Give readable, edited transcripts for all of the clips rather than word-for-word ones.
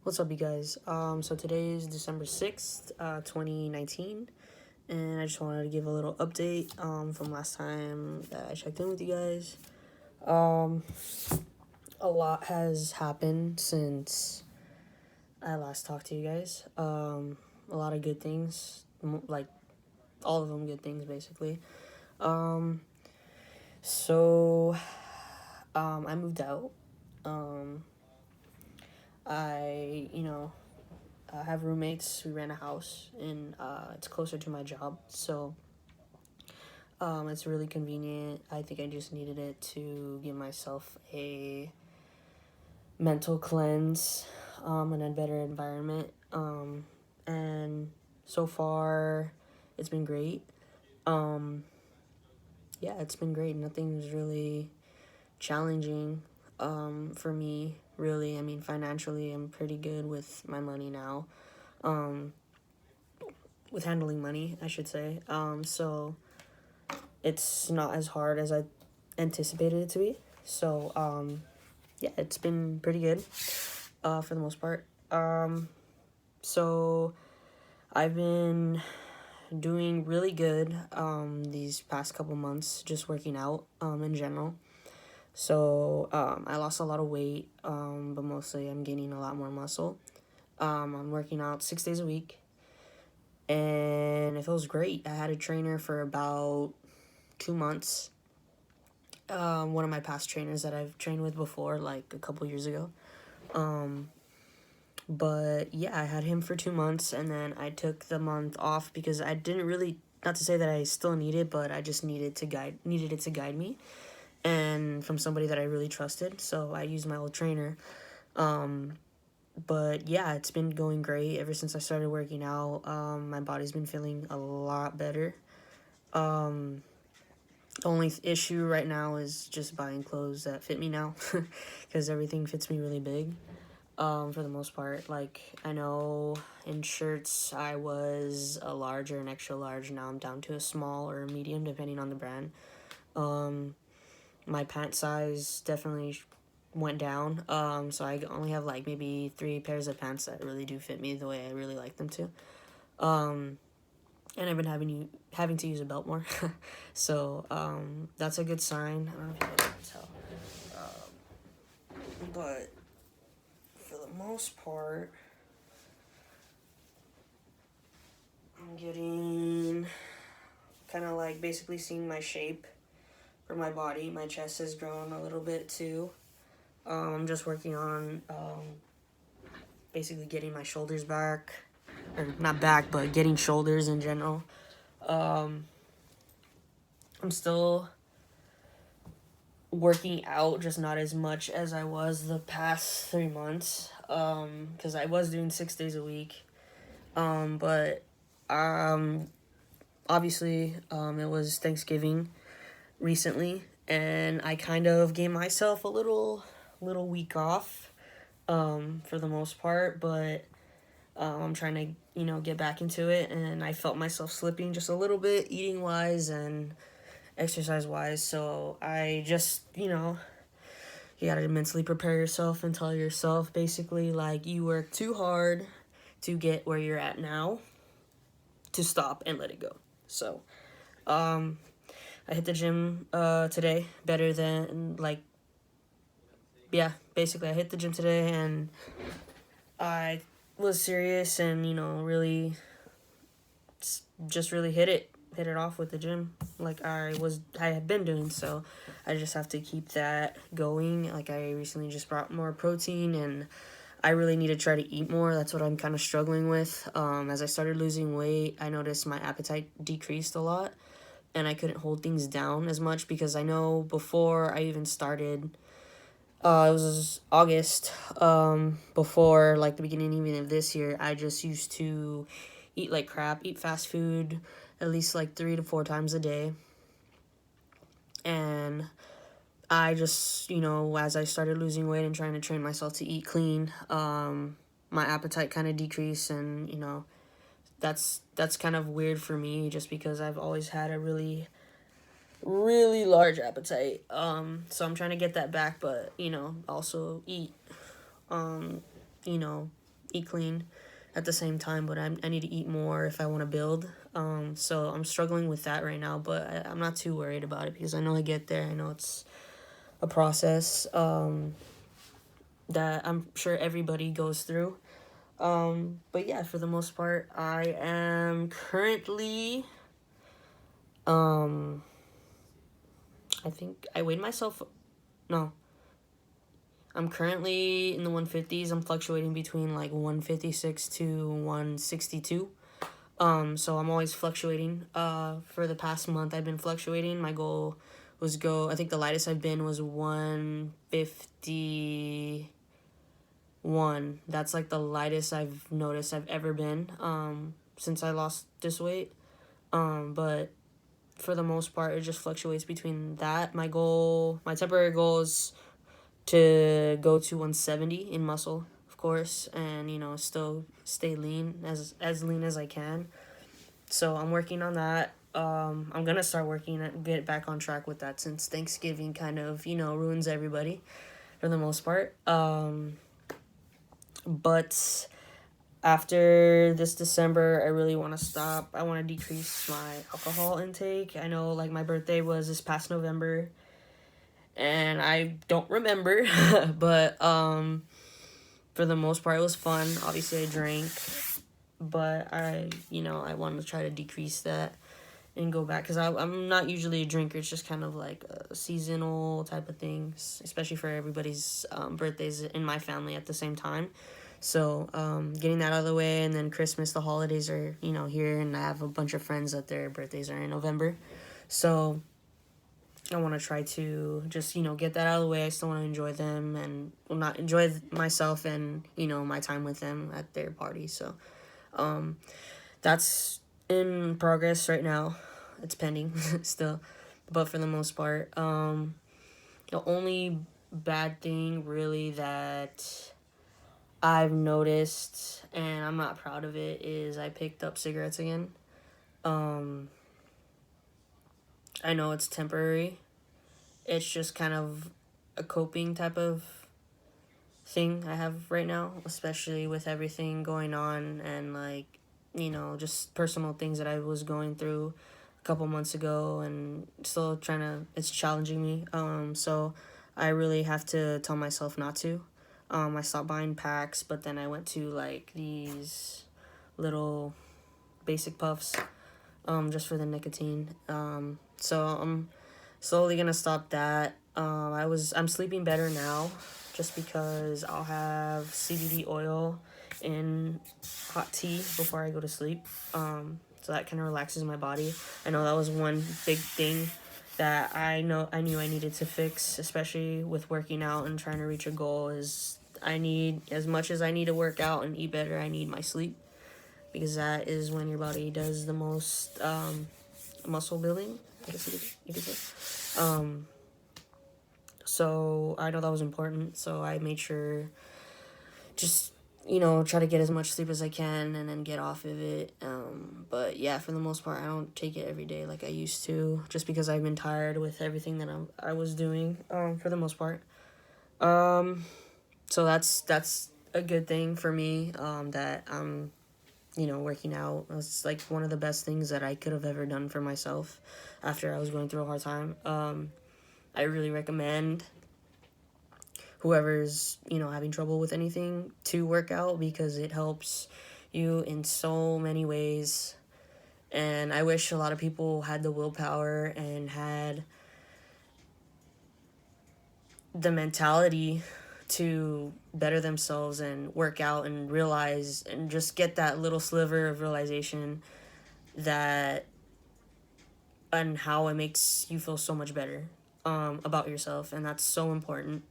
What's up, you guys? So today is December 6th, 2019, and I just wanted to give a little update from last time that I checked in with you guys. Um, a lot has happened since I last talked to you guys. A lot of good things, like all of them good things, basically. Um, so I moved out. Um, I have roommates. We rent a house, and it's closer to my job, so it's really convenient. I think I just needed it to give myself a mental cleanse, and a better environment. And so far, it's been great. Um, yeah, it's been great. Nothing's really challenging for me, really. I mean, financially, I'm pretty good with my money now. Um, with handling money, I should say. So it's not as hard as I anticipated it to be. So yeah, it's been pretty good, for the most part. So I've been doing really good these past couple months, just working out in general. So I lost a lot of weight, but mostly I'm gaining a lot more muscle. I'm working out 6 days a week, and it feels great. I had a trainer for about 2 months. One of my past trainers that I've trained with before, like a couple years ago. But yeah, I had him for 2 months, and then I took the month off because I didn't really, not to say that I still need it, but I just needed it to guide me, and from somebody that I really trusted. So I used my old trainer. But yeah, it's been going great ever since I started working out. My body's been feeling a lot better. The only issue right now is just buying clothes that fit me now, because everything fits me really big. For the most part, like, I know in shirts I was a large or an extra large. Now I'm down to a small or a medium, depending on the brand. My pant size definitely went down. So I only have like maybe 3 pairs of pants that really do fit me the way I really like them to. And I've been having to use a belt more. So that's a good sign. I don't know if you guys can tell. But for the most part, I'm getting kind of like basically seeing my shape for my body. My chest has grown a little bit too. I'm just working on basically getting my shoulders back, or not back, but getting shoulders in general. I'm still working out, just not as much as I was the past 3 months, because I was doing 6 days a week. But obviously, it was Thanksgiving recently, and I kind of gave myself a little week off, for the most part, but I'm trying to, get back into it, and I felt myself slipping just a little bit, eating wise and exercise wise. So I just, you gotta mentally prepare yourself and tell yourself basically, like, you work too hard to get where you're at now, to stop and let it go. So I hit the gym today, better than, like, yeah, basically I hit the gym today, and I was serious and, really just really hit it off with the gym like I had been doing. So I just have to keep that going. Like, I recently just brought more protein, and I really need to try to eat more. That's what I'm kind of struggling with. As I started losing weight, I noticed my appetite decreased a lot, and I couldn't hold things down as much, because I know before I even started, it was August, before, like, the beginning even of this year, I just used to eat like crap, eat fast food at least like 3 to 4 times a day. And I just, as I started losing weight and trying to train myself to eat clean, my appetite kind of decreased, and, that's kind of weird for me, just because I've always had a really really large appetite. So I'm trying to get that back, but, also eat, you know, eat clean at the same time, but I need to eat more if I want to build. So I'm struggling with that right now, but I'm not too worried about it because I know I get there. I know it's a process that I'm sure everybody goes through. But yeah, for the most part, I am currently, um, I think I weighed myself, no, I'm currently in the 150s. I'm fluctuating between like 156 to 162. So I'm always fluctuating. For the past month, I've been fluctuating. My goal was go. I think the lightest I've been was 151. That's like the lightest I've noticed I've ever been. Since I lost this weight. But for the most part, it just fluctuates between that. My temporary goal is to go to 170 in muscle, of course, and still stay lean as lean as I can. So I'm working on that. I'm gonna start working and get back on track with that since Thanksgiving kind of ruins everybody for the most part. But after this December, I really want to stop. I want to decrease my alcohol intake. I know like my birthday was this past November, and I don't remember, but for the most part, it was fun. Obviously, I drank, but I wanted to try to decrease that and go back because I'm not usually a drinker. It's just kind of like a seasonal type of things, especially for everybody's birthdays in my family at the same time. So getting that out of the way, and then Christmas, the holidays are here, and I have a bunch of friends that their birthdays are in November. So I want to try to just get that out of the way. I still want to enjoy them and not enjoy myself and my time with them at their party. So that's in progress right now. It's pending still, but for the most part, the only bad thing really that I've noticed, and I'm not proud of it, is I picked up cigarettes again. Um, I know it's temporary. It's just kind of a coping type of thing I have right now, especially with everything going on and like, just personal things that I was going through a couple months ago and still it's challenging me. So I really have to tell myself not to. I stopped buying packs, but then I went to like these little basic puffs, just for the nicotine. So I'm slowly gonna stop that. I'm sleeping better now, just because I'll have CBD oil in hot tea before I go to sleep. So that kind of relaxes my body. I know that was one big thing that I knew I needed to fix, especially with working out and trying to reach a goal. Is I need as much as I need to work out and eat better. I need my sleep because that is when your body does the most muscle building. I guess you could say. So I know that was important. So I made sure just try to get as much sleep as I can and then get off of it. But yeah, for the most part, I don't take it every day like I used to, just because I've been tired with everything that I was doing. For the most part. So that's a good thing for me. That I'm working out. It's like one of the best things that I could have ever done for myself after I was going through a hard time. I really recommend whoever's having trouble with anything to work out because it helps you in so many ways. And I wish a lot of people had the willpower and had the mentality to better themselves and work out and realize and just get that little sliver of realization that and how it makes you feel so much better about yourself, and that's so important.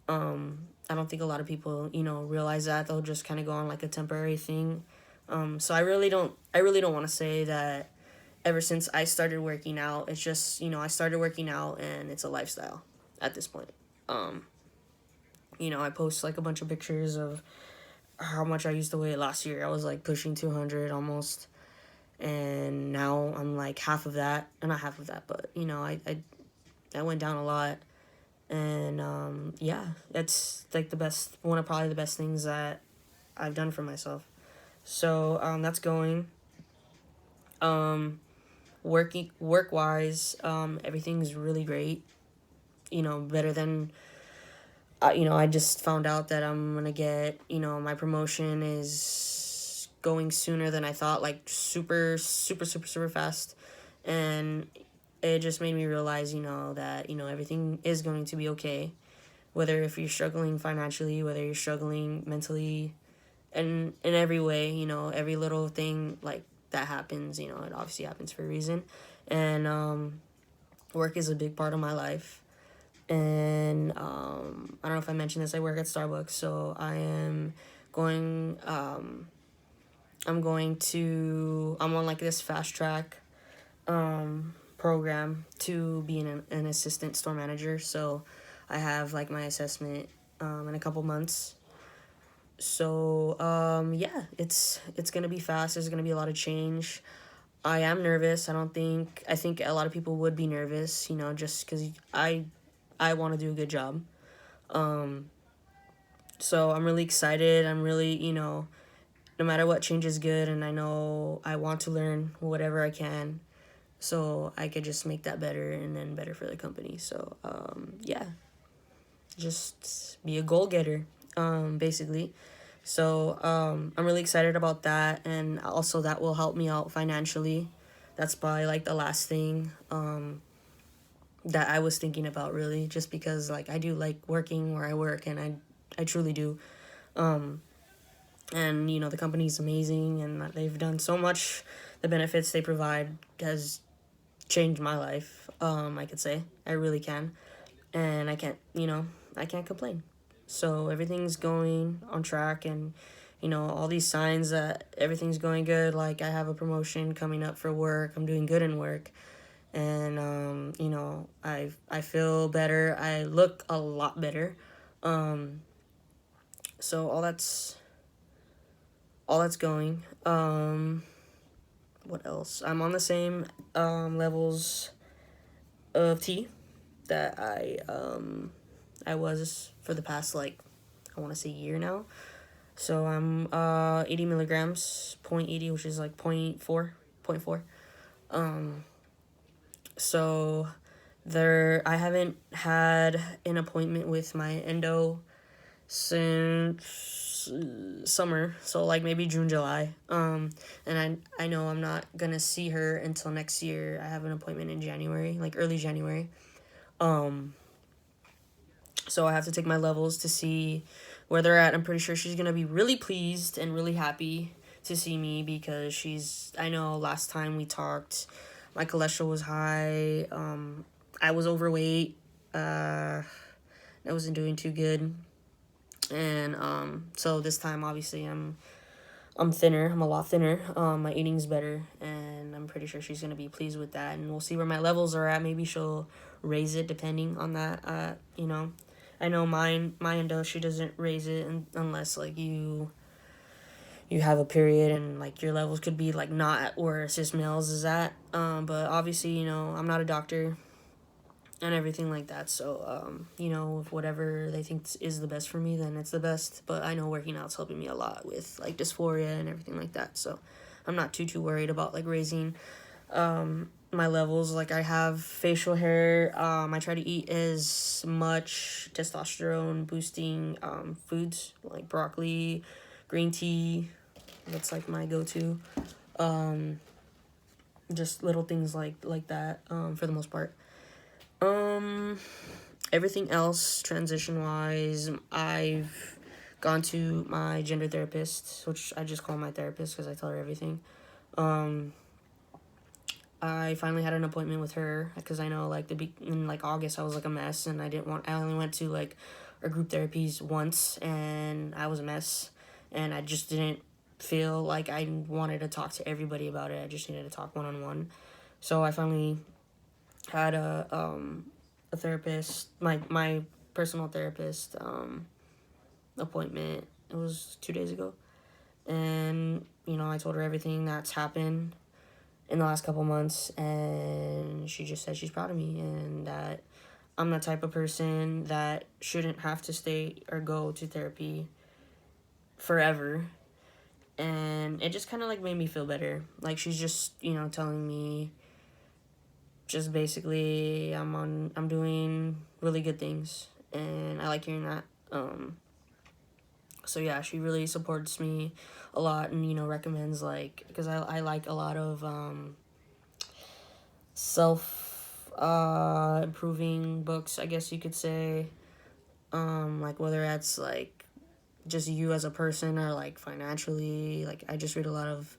I don't think a lot of people realize that. They'll just kind of go on like a temporary thing. So I really don't want to say that ever since I started working out, it's just I started working out and it's a lifestyle at this point. I post like a bunch of pictures of how much I used to weigh last year. I was like pushing 200 almost, and now I'm like half of that, not half of that, but I went down a lot. And yeah, that's like one of probably the best things that I've done for myself. So that's going. Um, work wise, everything's really great. Better than I just found out that I'm gonna get, my promotion is going sooner than I thought, like super, super, super, super fast. And it just made me realize, that, everything is going to be okay. Whether if you're struggling financially, whether you're struggling mentally, and in every way, every little thing like that happens, it obviously happens for a reason. And work is a big part of my life. And I don't know if I mentioned this. I work at Starbucks, so going. I'm on like this fast track program to be an assistant store manager. So I have like my assessment in a couple months. So yeah, it's gonna be fast. There's gonna be a lot of change. I am nervous. I think a lot of people would be nervous, just because I want to do a good job. Um, so I'm really excited. I'm really, no matter what, change is good, and I know I want to learn whatever I can, so I could just make that better and then better for the company. So yeah, just be a goal getter, basically. So I'm really excited about that, and also that will help me out financially. That's probably like the last thing that I was thinking about, really, just because like I do like working where I work, and I truly do. Um, and the company's amazing, and they've done so much. The benefits they provide has changed my life. I could say I really can, and I can't complain. So everything's going on track, and all these signs that everything's going good. Like I have a promotion coming up for work. I'm doing good in work, and I feel better. I look a lot better. Um, so all that's going. What else? I'm on the same levels of tea that I was for the past, like, I want to say year now. So I'm 80 milligrams, 0.80, which is like point four. Um, so I haven't had an appointment with my endo since summer, so like maybe June, July. And I know I'm not gonna see her until next year. I have an appointment in January, like early January. Um, so I have to take my levels to see where they're at. I'm pretty sure she's gonna be really pleased and really happy to see me, because I know last time we talked, my cholesterol was high. I was overweight. I wasn't doing too good. And so this time, obviously, I'm thinner. I'm a lot thinner. My eating's better, and I'm pretty sure she's gonna be pleased with that. And we'll see where my levels are at. Maybe she'll raise it depending on that. I know my endo, she doesn't raise it unless like you have a period, and like your levels could be like not at where cis males is at. But obviously, I'm not a doctor and everything like that. So, if whatever they think is the best for me, then it's the best. But I know working out's helping me a lot with like dysphoria and everything like that. So I'm not too worried about like raising my levels. Like I have facial hair. I try to eat as much testosterone boosting foods like broccoli, green tea. That's like my go-to. Just little things like that for the most part. Um, Everything else, transition wise, I've gone to my gender therapist, which I just call my therapist because I tell her everything. Um, I finally had an appointment with her because I know like in like August I was like a mess, and I only went to like our group therapies once, and I was a mess, and I just didn't feel like I wanted to talk to everybody about it. I just needed to talk one on one. So I finally had a therapist, my personal therapist appointment. It was 2 days ago, and I told her everything that's happened in the last couple months, and she just said she's proud of me, and that I'm the type of person that shouldn't have to stay or go to therapy forever, and it just kind of like made me feel better. Like she's just, telling me just basically I'm doing really good things, and I like hearing that. So yeah, she really supports me a lot, and recommends, like, because I like a lot of self improving books, I guess you could say. Like whether that's like just you as a person or like financially. Like I just read a lot of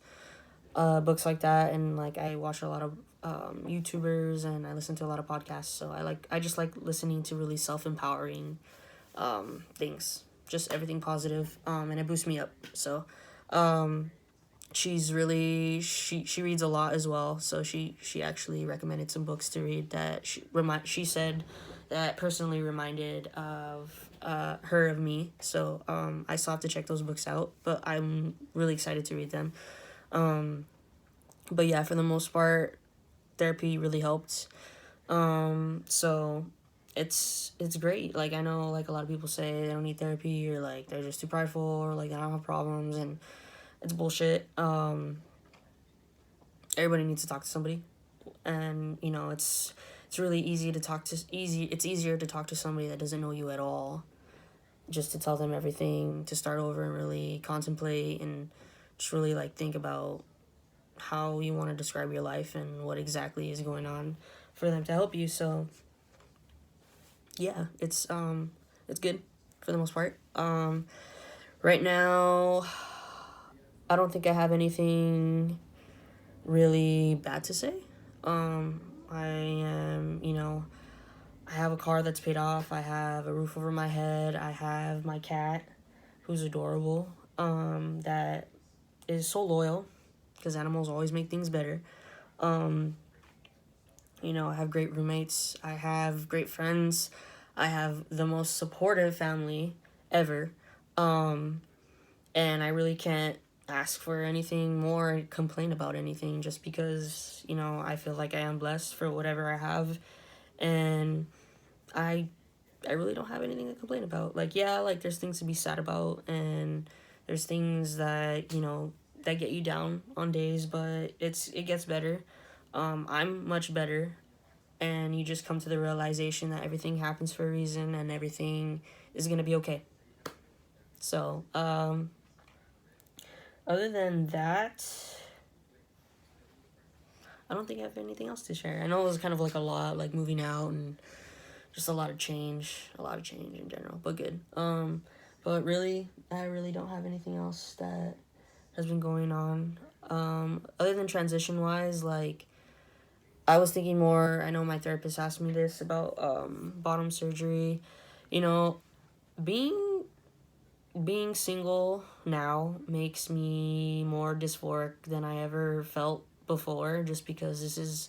books like that, and like I watch a lot of YouTubers, and I listen to a lot of podcasts. So I just like listening to really self empowering things, just everything positive, and it boosts me up. So she's really she reads a lot as well. So she actually recommended some books to read that she said that personally reminded of her of me. So I still have to check those books out, but I'm really excited to read them. But yeah, for the most part, therapy really helped. So it's great. Like I know like a lot of people say they don't need therapy, or like they're just too prideful, or like they don't have problems, and it's bullshit. Everybody needs to talk to somebody, and it's really it's easier to talk to somebody that doesn't know you at all, just to tell them everything, to start over and really contemplate and just really like think about how you want to describe your life and what exactly is going on for them to help you. So yeah, it's good for the most part. Right now I don't think I have anything really bad to say. I am, I have a car that's paid off. I have a roof over my head. I have my cat, who's adorable, that is so loyal, because animals always make things better. I have great roommates. I have great friends. I have the most supportive family ever. And I really can't ask for anything more, complain about anything, just because, I feel like I am blessed for whatever I have. And I I really don't have anything to complain about. Like, yeah, like there's things to be sad about, and there's things that, that get you down on days, but it gets better. I'm much better, and you just come to the realization that everything happens for a reason, and everything is going to be okay. So, other than that, I don't think I have anything else to share. I know it was kind of like a lot, like moving out and just a lot of change in general, but good. But really, I really don't have anything else that has been going on. Other than transition wise, like I was thinking more. I know my therapist asked me this about bottom surgery. You know, being being single now makes me more dysphoric than I ever felt before, just because this is,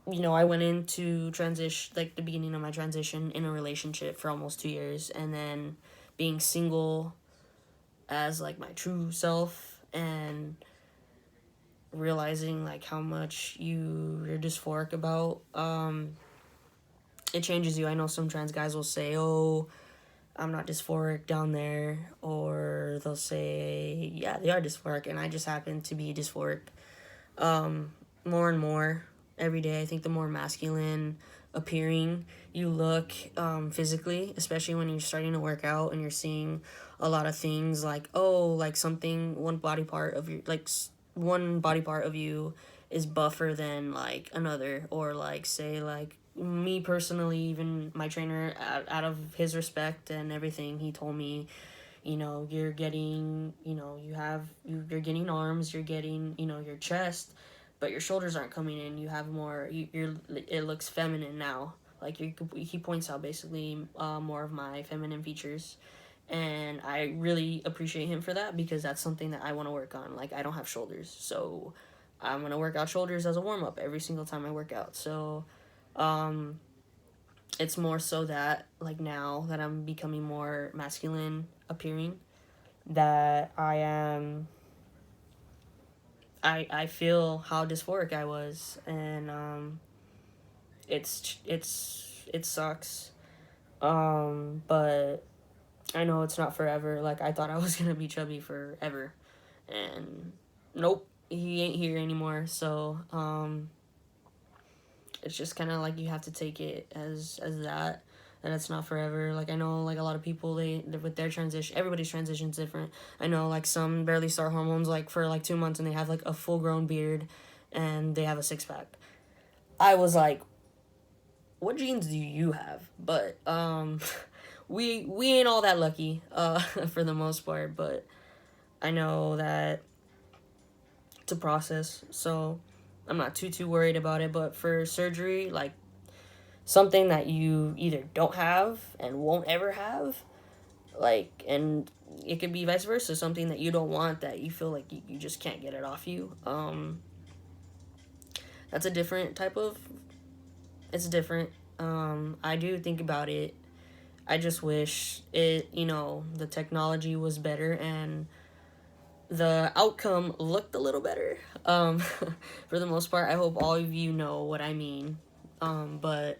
I went into transition, like the beginning of my transition, in a relationship for almost 2 years, and then being single as like my true self, and realizing like how much you're dysphoric about, it changes you. I know some trans guys will say, oh, I'm not dysphoric down there, or they'll say, yeah, they are dysphoric, and I just happen to be dysphoric. More and more every day. I think the more masculine appearing you look, physically, especially when you're starting to work out and you're seeing a lot of things like, oh, like something, one body part of you is buffer than like another, or like say like me personally, even my trainer, out of his respect and everything, he told me, you're getting, you're getting arms, you're getting, your chest, but your shoulders aren't coming in. You have more, it looks feminine now. Like he points out basically more of my feminine features, and I really appreciate him for that, because that's something that I want to work on. Like I don't have shoulders, so I'm gonna work out shoulders as a warm up every single time I work out. So it's more so that like now that I'm becoming more masculine appearing, that I feel how dysphoric I was, and it sucks, but I know it's not forever. Like, I thought I was gonna be chubby forever, and nope, he ain't here anymore. So it's just kind of like you have to take it as that, and it's not forever. Like, I know, like, a lot of people, they with their transition, everybody's transition's different. I know, like, some barely start hormones like for like 2 months, and they have like a full grown beard, and they have a six-pack. I was like, what genes do you have? But we ain't all that lucky for the most part. But I know that it's a process, so I'm not too worried about it. But for surgery, like, something that you either don't have and won't ever have, like, and it could be vice versa, something that you don't want that you feel like you just can't get it off you. That's a different type of, it's different. I do think about it. I just wish it, the technology was better and the outcome looked a little better. For the most part, I hope all of you know what I mean. But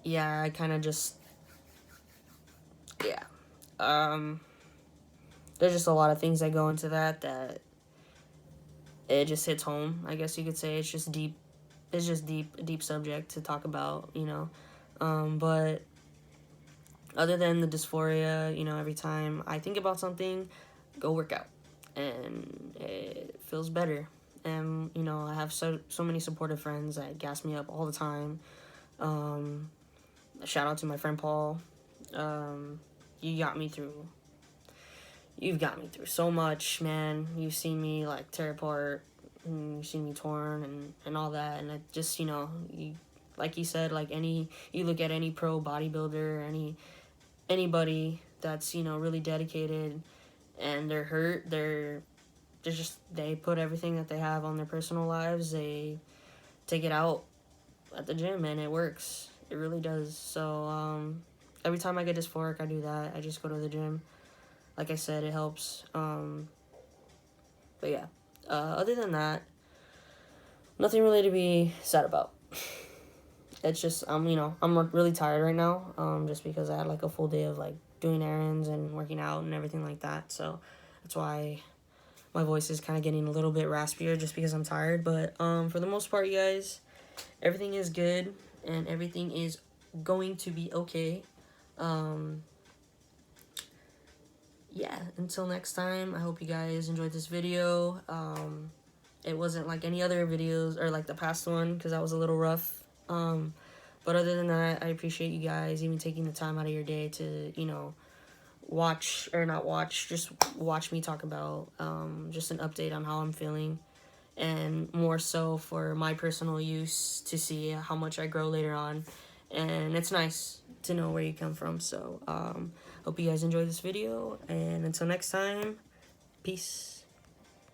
yeah, I kind of just, yeah. There's just a lot of things that go into that it just hits home. I guess you could say it's just deep. It's just a deep subject to talk about. But other than the dysphoria, every time I think about something, go work out, and it feels better. And I have so many supportive friends that gas me up all the time. Shout out to my friend Paul. You got me through. You've got me through so much, man. You've seen me like tear apart, and you've seen me torn and all that. And it just like you said, like you look at any pro bodybuilder, anybody that's really dedicated, and they're hurt, they put everything that they have on their personal lives, they take it out at the gym, and it works. It really does. So every time I get dysphoric, I do that. I just go to the gym. Like I said, it helps. But yeah, other than that, nothing really to be sad about. It's just I'm really tired right now. Just because I had like a full day of like doing errands and working out and everything like that. So that's why my voice is kind of getting a little bit raspier, just because I'm tired. But for the most part, you guys, everything is good and everything is going to be okay. Yeah, until next time, I hope you guys enjoyed this video. It wasn't like any other videos or like the past one, because that was a little rough. But other than that, I appreciate you guys even taking the time out of your day to, watch, or not watch, just watch me talk about just an update on how I'm feeling, and more so for my personal use to see how much I grow later on. And it's nice to know where you come from. So hope you guys enjoyed this video, and until next time, peace.